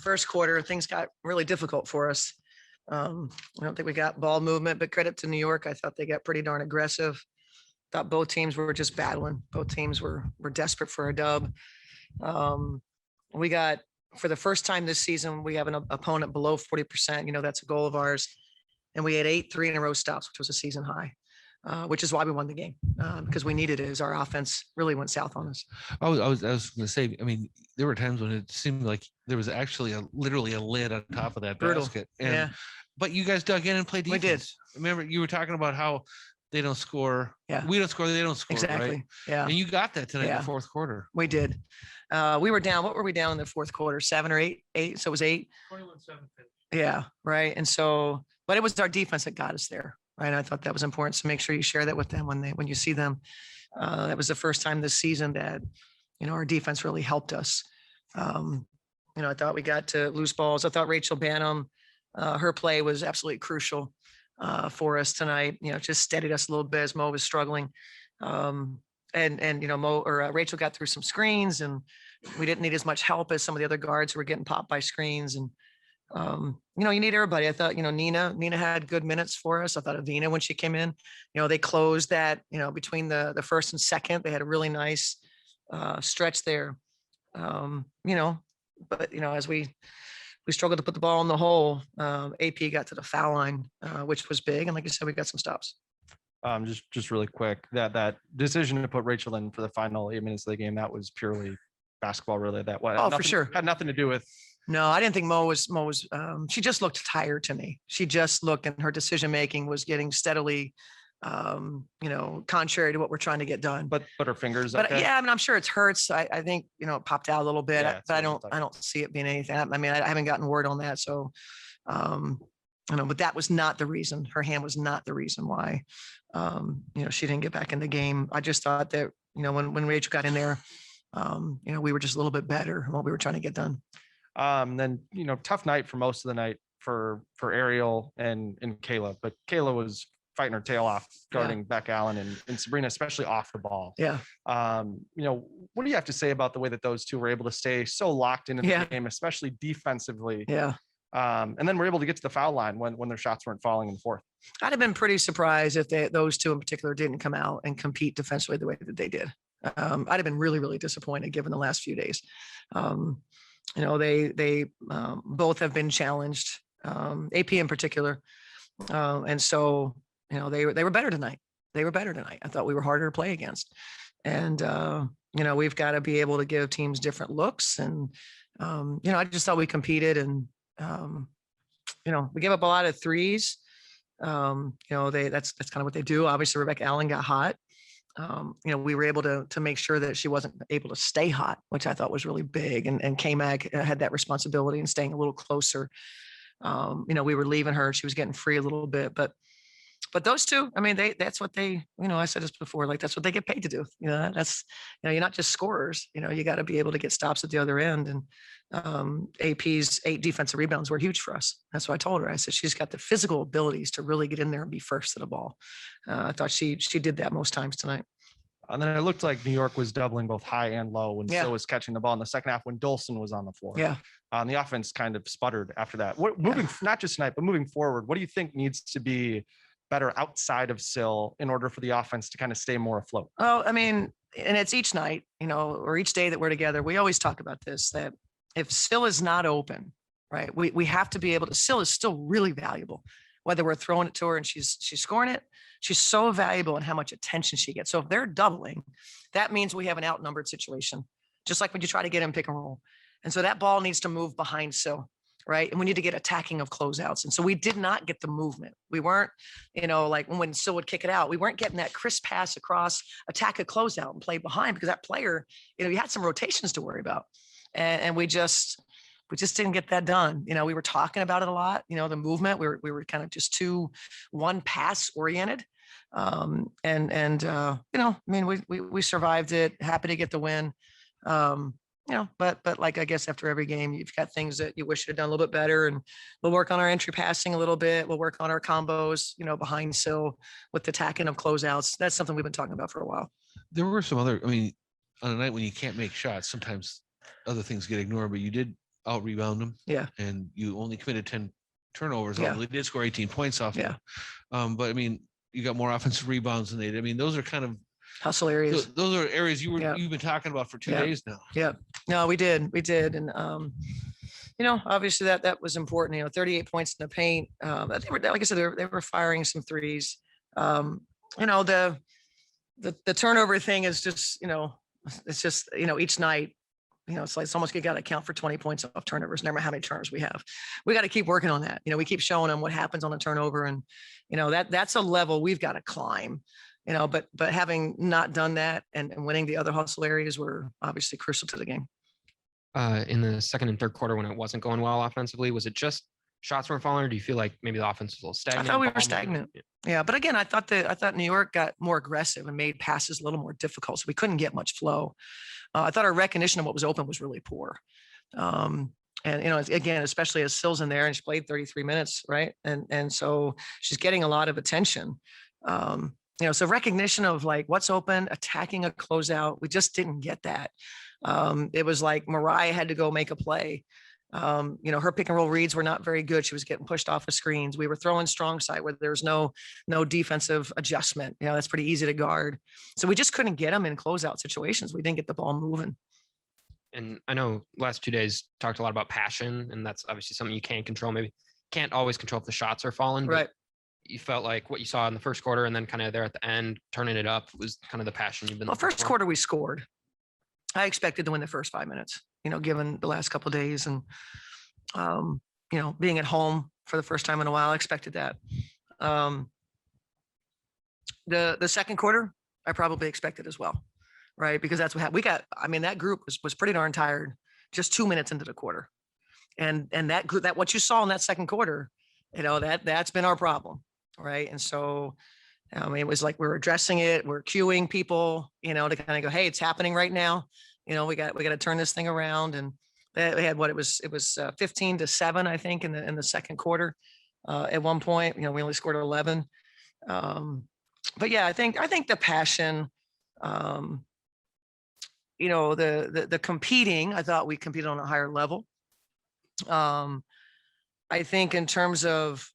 first quarter, things got really difficult for us. I don't think we got ball movement, but credit to New York. I thought they got pretty darn aggressive. Thought both teams were just battling. Both teams were desperate for a dub. We got, for the first time this season, we have an opponent below 40%. That's a goal of ours. And we had 8 3-in-a-row stops, which was a season high, which is why we won the game, because we needed it as our offense really went south on us. I was going to say, I mean, there were times when it seemed like there was actually literally a lid on top of that basket. But you guys dug in and played defense. We did. Remember, you were talking about how they don't score. Yeah. We don't score. They don't score. Exactly. Right? Yeah. And you got that tonight in the fourth quarter. We did. We were down. What were we down in the fourth quarter? 7 or 8? 8. So it was 8. 21-7. Yeah. Right. And so, but it was our defense that got us there. Right. And I thought that was important. So make sure you share that with them when you see them. That was the first time this season that, our defense really helped us. I thought we got to loose balls. I thought Rachel Banham, her play was absolutely crucial for us tonight. Just steadied us a little bit as Mo was struggling. Rachel got through some screens, and we didn't need as much help as some of the other guards who were getting popped by screens. And you need everybody. I thought, Nina had good minutes for us. I thought Avina, when she came in, they closed that, between the first and second, they had a really nice stretch there. But as we struggled to put the ball in the hole, AP got to the foul line, which was big. And like I said, we got some stops. Just really quick, that decision to put Rachel in for the final 8 minutes of the game, that was purely basketball related. For sure. Had nothing to do with. No, I didn't think Mo was, she just looked tired to me. She just looked, and her decision-making was getting steadily, contrary to what we're trying to get done. But her fingers. But okay. yeah, I mean, I'm sure it's hurts. I think, it popped out a little bit, but I don't see it being anything. I mean, I haven't gotten word on that. So, but that was not the reason. Her hand was not the reason why, she didn't get back in the game. I just thought that, when Rachel got in there, we were just a little bit better in what we were trying to get done. Then, tough night for most of the night for Ariel and Kayla, but Kayla was fighting her tail off guarding Beck Allen and Sabrina, especially off the ball. Yeah. What do you have to say about the way that those two were able to stay so locked into the game, especially defensively? Yeah. And then we're able to get to the foul line when their shots weren't falling in the fourth. I'd have been pretty surprised if those two in particular didn't come out and compete defensively the way that they did. I'd have been really, really disappointed given the last few days. They both have been challenged, AP in particular. And so, they were better tonight. I thought we were harder to play against. And, we've got to be able to give teams different looks. And, I just thought we competed, and, we gave up a lot of threes. That's kind of what they do. Obviously, Rebecca Allen got hot. We were able to make sure that she wasn't able to stay hot, which I thought was really big. And K-Mag had that responsibility in staying a little closer. We were leaving her. She was getting free a little bit, but those two, I mean, that's what they, I said this before, like, that's what they get paid to do. That's, you're not just scorers, you got to be able to get stops at the other end. And AP's 8 defensive rebounds were huge for us. That's what I told her. I said, she's got the physical abilities to really get in there and be first to the ball. I thought she did that most times tonight. And then it looked like New York was doubling both high and low when Sil was catching the ball in the second half when Dolson was on the floor. Yeah. The offense kind of sputtered after that. Not just tonight, but moving forward, what do you think needs to be better outside of Sil in order for the offense to kind of stay more afloat? Oh, I mean, and it's each night, or each day that we're together, we always talk about this, that if Sil is not open, right, we have to be able to, Sil is still really valuable, whether we're throwing it to her and she's scoring it. She's so valuable in how much attention she gets. So if they're doubling, that means we have an outnumbered situation, just like when you try to get in pick and roll. And so that ball needs to move behind Sil, right? And we need to get attacking of closeouts. And so we did not get the movement. We weren't, like when Sil would kick it out, we weren't getting that crisp pass across, attack a closeout and play behind, because that player, you had some rotations to worry about. And we just didn't get that done. We were talking about it a lot, the movement, we were kind of just too one pass oriented. We survived it, happy to get the win. But like, I guess after every game, you've got things that you wish you'd done a little bit better, and we'll work on our entry passing a little bit. We'll work on our combos, behind Sil with the attacking of closeouts. That's something we've been talking about for a while. There were some other, on a night when you can't make shots, sometimes other things get ignored, but you did out rebound them. Yeah. And you only committed 10 turnovers, Yeah. although they did score 18 points off. Yeah. But I mean, you got more offensive rebounds than they did. I mean, those are kind of hustle areas. Those are areas you've been talking about for 2 days now. Yeah. No, we did. And obviously that was important. 38 points in the paint. They were, like I said, they were firing some threes. The turnover thing is just, it's just, each night, it's like it's almost you got to count for 20 points off turnovers, no matter how many turnovers we have. We got to keep working on that. We keep showing them what happens on a turnover, and that's a level we've got to climb. But having not done that and winning the other hustle areas were obviously crucial to the game. In the second and third quarter, when it wasn't going well offensively, was it just shots weren't falling, or do you feel like maybe the offense was a little stagnant? I thought we were stagnant. Yeah, but again, I thought New York got more aggressive and made passes a little more difficult, so we couldn't get much flow. I thought our recognition of what was open was really poor. And again, especially as Sill's in there and she played 33 minutes, right? And so she's getting a lot of attention. So recognition of like what's open, attacking a closeout, we just didn't get that. It was like Mariah had to go make a play. Her pick and roll reads were not very good. She was getting pushed off of screens. We were throwing strong side where there's no defensive adjustment. That's pretty easy to guard. So we just couldn't get them in closeout situations. We didn't get the ball moving. And I know last 2 days talked a lot about passion, and that's obviously something you can't control. Maybe can't always control if the shots are falling, right? You felt like what you saw in the first quarter and then kind of there at the end, turning it up was kind of the passion you've been. Well, first quarter we scored. I expected to win the first 5 minutes, given the last couple of days and, being at home for the first time in a while, I expected that. The second quarter, I probably expected as well, right? Because that's what happened. That group was pretty darn tired just 2 minutes into the quarter. And that group, that what you saw in that second quarter, that's been our problem, right? And so, it was like we're addressing it, we're cueing people, to kind of go, hey, it's happening right now. We got to turn this thing around. And they had it was 15-7, I think, in the second quarter. At one point, we only scored 11. But yeah, I think the passion, the competing, I thought we competed on a higher level. I think in terms of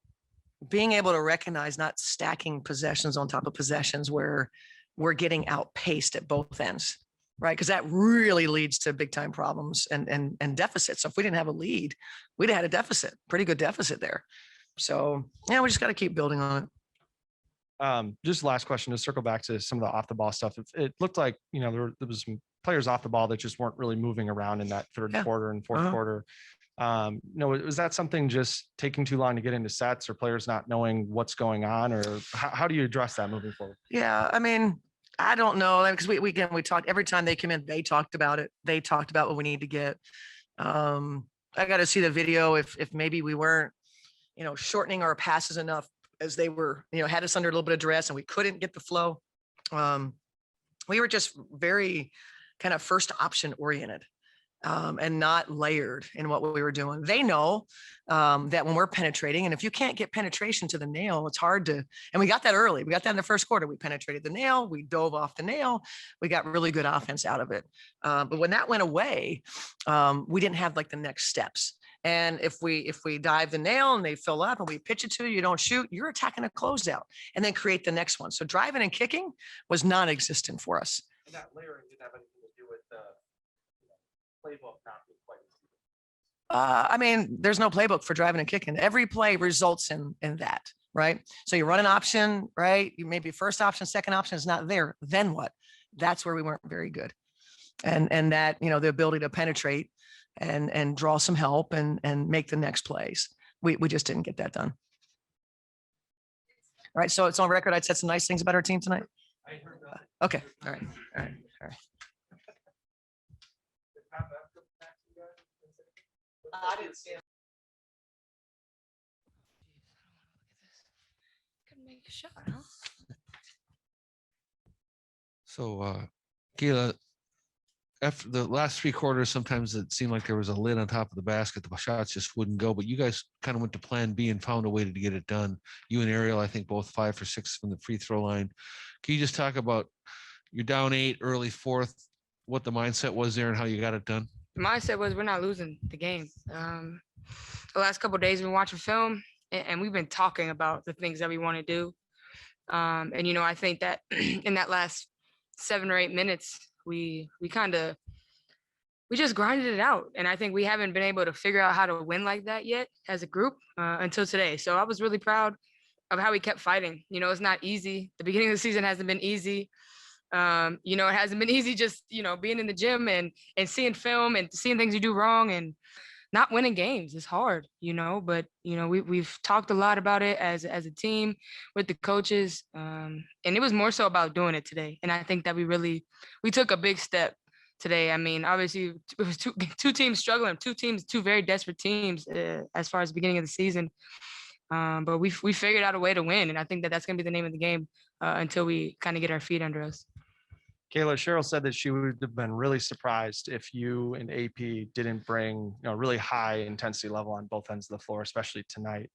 being able to recognize not stacking possessions on top of possessions where we're getting outpaced at both ends, right? Because that really leads to big time problems and deficits. So if we didn't have a lead, we'd have had a deficit, pretty good deficit there. So yeah, we just got to keep building on it. Just last question to circle back to some of the off the ball stuff. It looked like, there was some players off the ball that just weren't really moving around in that third quarter and fourth quarter. Was that something just taking too long to get into sets or players not knowing what's going on, or how do you address that moving forward? Yeah. I don't know, because we talked every time they come in, they talked about it. They talked about what we need to get. I got to see the video if maybe we weren't, shortening our passes enough as they were, had us under a little bit of duress and we couldn't get the flow. We were just very kind of first option oriented. And not layered in what we were doing. They know that when we're penetrating, and if you can't get penetration to the nail, it's hard to, and we got that early. We got that in the first quarter. We penetrated the nail. We dove off the nail. We got really good offense out of it. But when that went away, we didn't have like the next steps. And if we dive the nail and they fill up and we pitch it to you, you don't shoot, you're attacking a closeout and then create the next one. So driving and kicking was non-existent for us. And that layering didn't have anything to do with the playbook not being quite. There's no playbook for driving and kicking. Every play results in that, right? So you run an option, right? You maybe first option, second option is not there. Then what? That's where we weren't very good. And that, the ability to penetrate and draw some help and make the next plays. We just didn't get that done. All right. So it's on record. I said some nice things about our team tonight. I heard that. Okay. All right. I didn't see him. Couldn't make a shot, huh? So, Kayla, after the last three quarters, sometimes it seemed like there was a lid on top of the basket. The shots just wouldn't go, but you guys kind of went to plan B and found a way to get it done. You and Ariel, I think both 5 for 6 from the free throw line. Can you just talk about you're down 8 early fourth, what the mindset was there and how you got it done? mindset was we're not losing the game. The last couple of days we've been watching film and we've been talking about the things that we want to do. And I think that in that last 7 or 8 minutes, we just grinded it out. And I think we haven't been able to figure out how to win like that yet as a group until today. So I was really proud of how we kept fighting. It's not easy. The beginning of the season hasn't been easy. It hasn't been easy just, being in the gym and seeing film and seeing things you do wrong and not winning games is hard, but, we've talked a lot about it as a team with the coaches. And it was more so about doing it today. And I think that we took a big step today. I mean, obviously it was two teams struggling, two very desperate teams as far as the beginning of the season. But we figured out a way to win. And I think that that's going to be the name of the game until we kind of get our feet under us. Kayla, Cheryl said that she would have been really surprised if you and AP didn't bring, really high intensity level on both ends of the floor, especially tonight.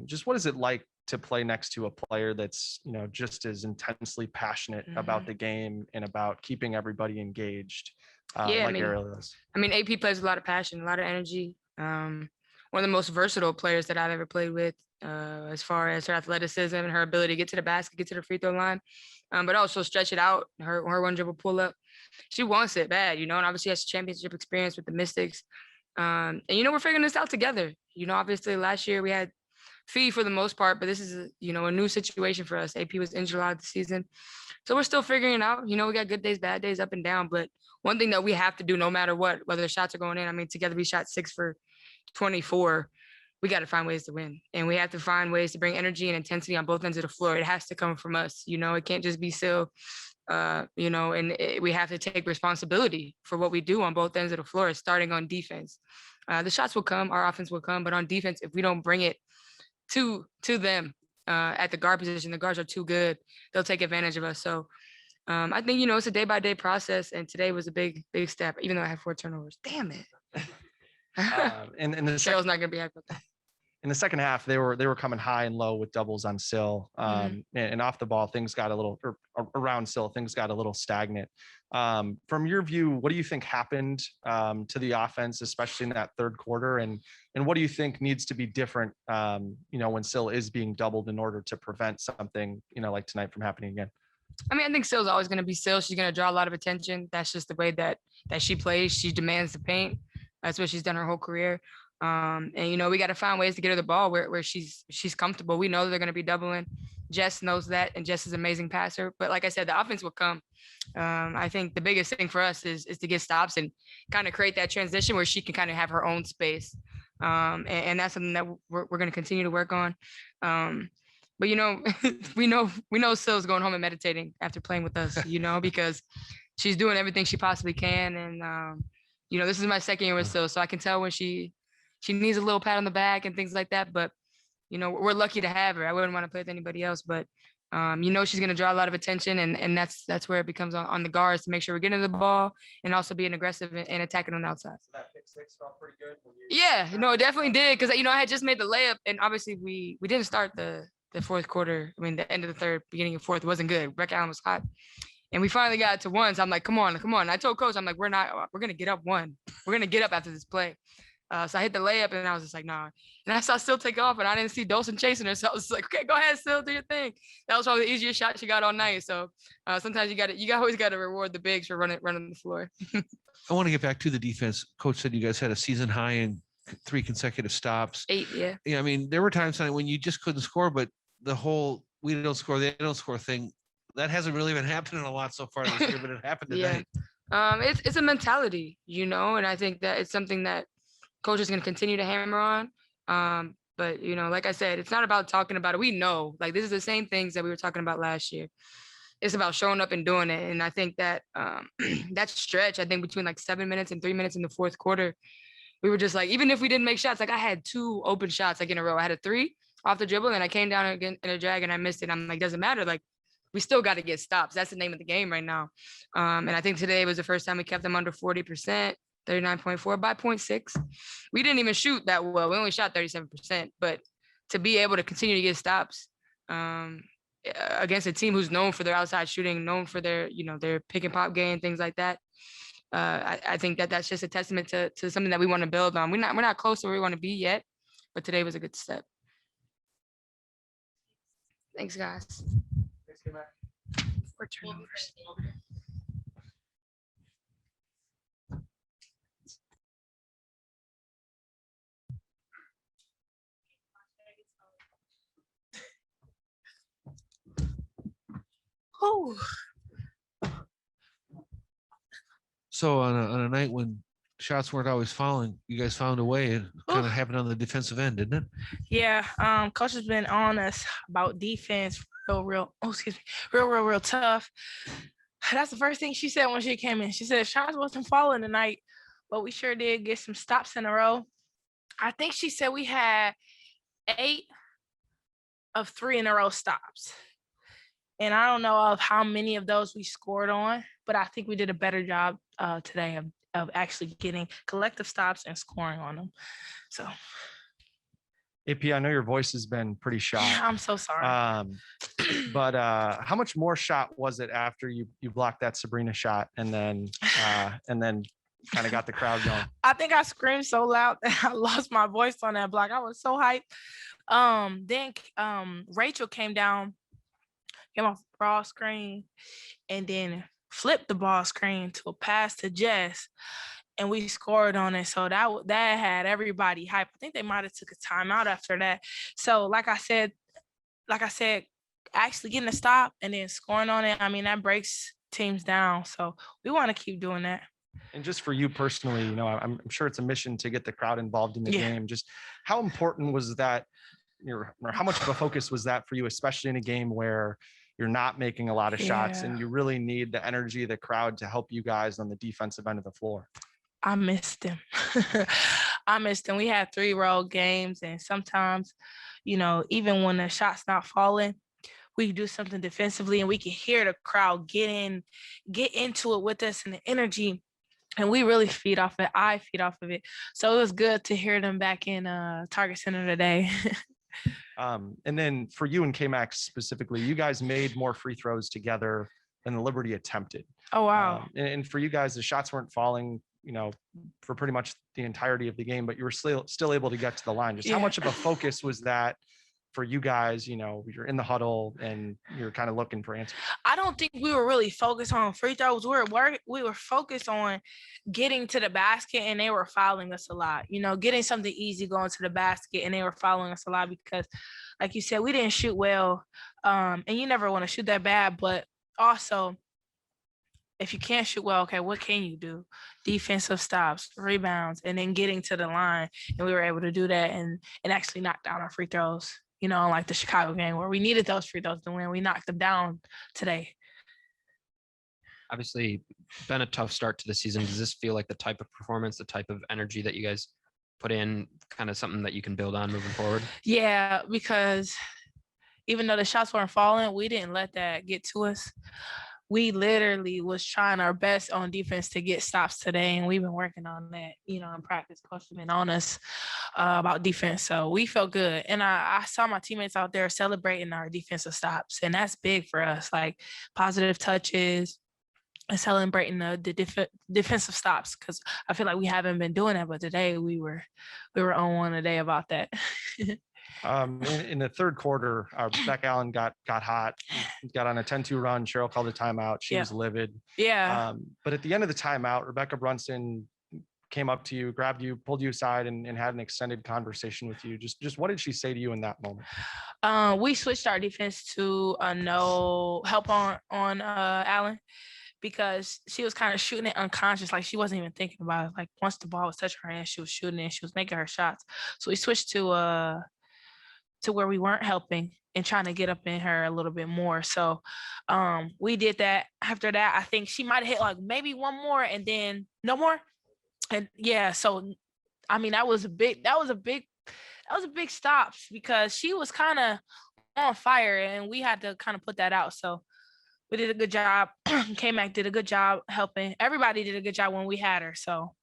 Just what is it like to play next to a player that's, just as intensely passionate about the game and about keeping everybody engaged Ariel is? I mean, AP plays with a lot of passion, a lot of energy. One of the most versatile players that I've ever played with, as far as her athleticism and her ability to get to the basket, get to the free throw line, but also stretch it out. Her one dribble pull up, she wants it bad, and obviously has championship experience with the Mystics. And we're figuring this out together. Obviously last year we had Fee for the most part, but this is a new situation for us. AP was injured a lot of the season, so we're still figuring it out. We got good days, bad days, up and down. But one thing that we have to do, no matter what, whether the shots are going in, I mean, together we shot 6 for 24. We got to find ways to win, and we have to find ways to bring energy and intensity on both ends of the floor. It has to come from us. It can't just be Sil. We have to take responsibility for what we do on both ends of the floor, starting on defense. The shots will come, our offense will come, but on defense, if we don't bring it to them at the guard position, the guards are too good. They'll take advantage of us. So I think, it's a day-by-day process, and today was a big step, even though I had 4 turnovers. Damn it. And Cheryl's not going to be happy with that. In the second half, they were coming high and low with doubles on Sil, and off the ball, things got a little, or around Sil, things got a little stagnant. From your view, what do you think happened to the offense, especially in that third quarter, and what do you think needs to be different, when Sil is being doubled in order to prevent something, like tonight from happening again? I mean, I think Sil's always going to be Sil. She's going to draw a lot of attention. That's just the way that she plays. She demands the paint. That's what she's done her whole career. And we got to find ways to get her the ball where she's comfortable. We know they're going to be doubling. Jess knows that, and Jess is an amazing passer. But like I said, the offense will come. I think the biggest thing for us is to get stops and kind of create that transition where she can kind of have her own space. And that's something that we're going to continue to work on. But we know Sil's going home and meditating after playing with us, because she's doing everything she possibly can. And this is my second year with Sil, so I can tell when she needs a little pat on the back and things like that. But, we're lucky to have her. I wouldn't want to play with anybody else, but, she's going to draw a lot of attention, and that's where it becomes on the guards to make sure we're getting the ball and also being aggressive and attacking on the outside. So that pick six felt pretty good. Yeah, it definitely did. Cause I had just made the layup, and obviously we didn't start the fourth quarter. I mean, the end of the third, beginning of fourth wasn't good. Breck Allen was hot. And we finally got to 1. So I'm like, come on. And I told coach, I'm like, we're going to get up 1. We're going to get up after this play. So I hit the layup, and I was just like, nah. And I saw Sil take off, and I didn't see Dawson chasing her. So I was like, okay, go ahead, Sil, do your thing. That was probably the easiest shot she got all night. So sometimes you always got to reward the bigs for running the floor. I want to get back to the defense. Coach said you guys had a season high in 3 consecutive stops. 8, yeah. Yeah, I mean, there were times when you just couldn't score, but the whole we don't score, they don't score thing, that hasn't really been happening a lot so far this year, but it happened tonight. Yeah. It's a mentality, and I think that it's something that coach is going to continue to hammer on. But, like I said, it's not about talking about it. We know, this is the same things that we were talking about last year. It's about showing up and doing it. And I think that that stretch, I think between 7 minutes and 3 minutes in the fourth quarter, we were just even if we didn't make shots, I had 2 open shots in a row. I had a 3 off the dribble, and I came down again in a drag and I missed it. I'm like, doesn't matter. We still got to get stops. That's the name of the game right now. And I think today was the first time we kept them under 40%, 39.4 by 0.6. We didn't even shoot that well. We only shot 37%, but to be able to continue to get stops against a team who's known for their outside shooting, known for their, their pick and pop game, things like that, I think that's just a testament to something that we want to build on. We're not close to where we want to be yet, but today was a good step. Thanks, guys. For turnovers. Oh. So on a night when shots weren't always falling, you guys found a way. It kind of happened on the defensive end, didn't it? Yeah. Coach has been on us about defense real tough. That's the first thing she said when she came in. She said shots wasn't falling tonight, but we sure did get some stops in a row. I think she said we had 8 of 3 in a row stops. And I don't know of how many of those we scored on, but I think we did a better job today of actually getting collective stops and scoring on them. So AP, I know your voice has been pretty shot. I'm so sorry. But how much more shot was it after you blocked that Sabrina shot and then kind of got the crowd going? I think I screamed so loud that I lost my voice on that block. I was so hyped. Then Rachel came off the ball screen and then flipped the ball screen to a pass to Jess, and we scored on it. So that had everybody hyped. I think they might have took a timeout after that. So like I said, actually getting a stop and then scoring on it, I mean, that breaks teams down. So we want to keep doing that. And just for you personally, I'm sure it's a mission to get the crowd involved in the game. Just how important was that, or how much of a focus was that for you, especially in a game where you're not making a lot of shots and you really need the energy of the crowd to help you guys on the defensive end of the floor? I missed him. I missed him. We had 3 road games, and sometimes, even when the shot's not falling, we do something defensively and we can hear the crowd get into it with us and the energy. And we really feed off it. I feed off of it. So it was good to hear them back in Target Center today. And then for you and K-Max specifically, you guys made more free throws together than the Liberty attempted. Oh, wow. And for you guys, the shots weren't falling, for pretty much the entirety of the game, but you were still able to get to the line. Just how much of a focus was that for you guys? You're in the huddle and you're kind of looking for answers. I don't think we were really focused on free throws. We were focused on getting to the basket, and they were fouling us a lot. Getting something easy going to the basket, and they were fouling us a lot because, like you said, we didn't shoot well. And you never want to shoot that bad, but also, if you can't shoot well, okay, what can you do? Defensive stops, rebounds, and then getting to the line. And we were able to do that and actually knock down our free throws, like the Chicago game where we needed those free throws to win. We knocked them down today. Obviously, been a tough start to the season. Does this feel like the type of performance, the type of energy that you guys put in, kind of something that you can build on moving forward? Yeah, because even though the shots weren't falling, we didn't let that get to us. We literally was trying our best on defense to get stops today, and we've been working on that, in practice. Coach has been on us about defense, so we felt good. And I saw my teammates out there celebrating our defensive stops, and that's big for us, like positive touches and celebrating the defensive stops, because I feel like we haven't been doing that, but today we were on one today about that. In the third quarter, Beck Allen got hot, got on a 10-2 run. Cheryl called a timeout. She was livid. Yeah. But at the end of the timeout, Rebecca Brunson came up to you, grabbed you, pulled you aside, and had an extended conversation with you. Just what did she say to you in that moment? We switched our defense to no help on Allen, because she was kind of shooting it unconscious. Like she wasn't even thinking about it. Like once the ball was touching her hand, she was shooting it. She was making her shots. So we switched to where we weren't helping and trying to get up in her a little bit more. So we did that. After that, I think she might have hit like maybe one more and then no more. And yeah, so I mean that was a big stop, because she was kind of on fire and we had to kind of put that out. So we did a good job. K-Mac did a good job helping. Everybody did a good job when we had her. So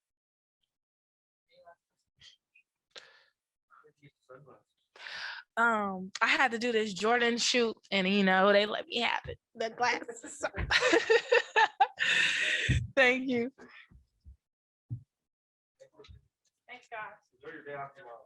I had to do this Jordan shoot, and they let me have it. The glasses. Thank you. guys. Enjoy your day off tomorrow.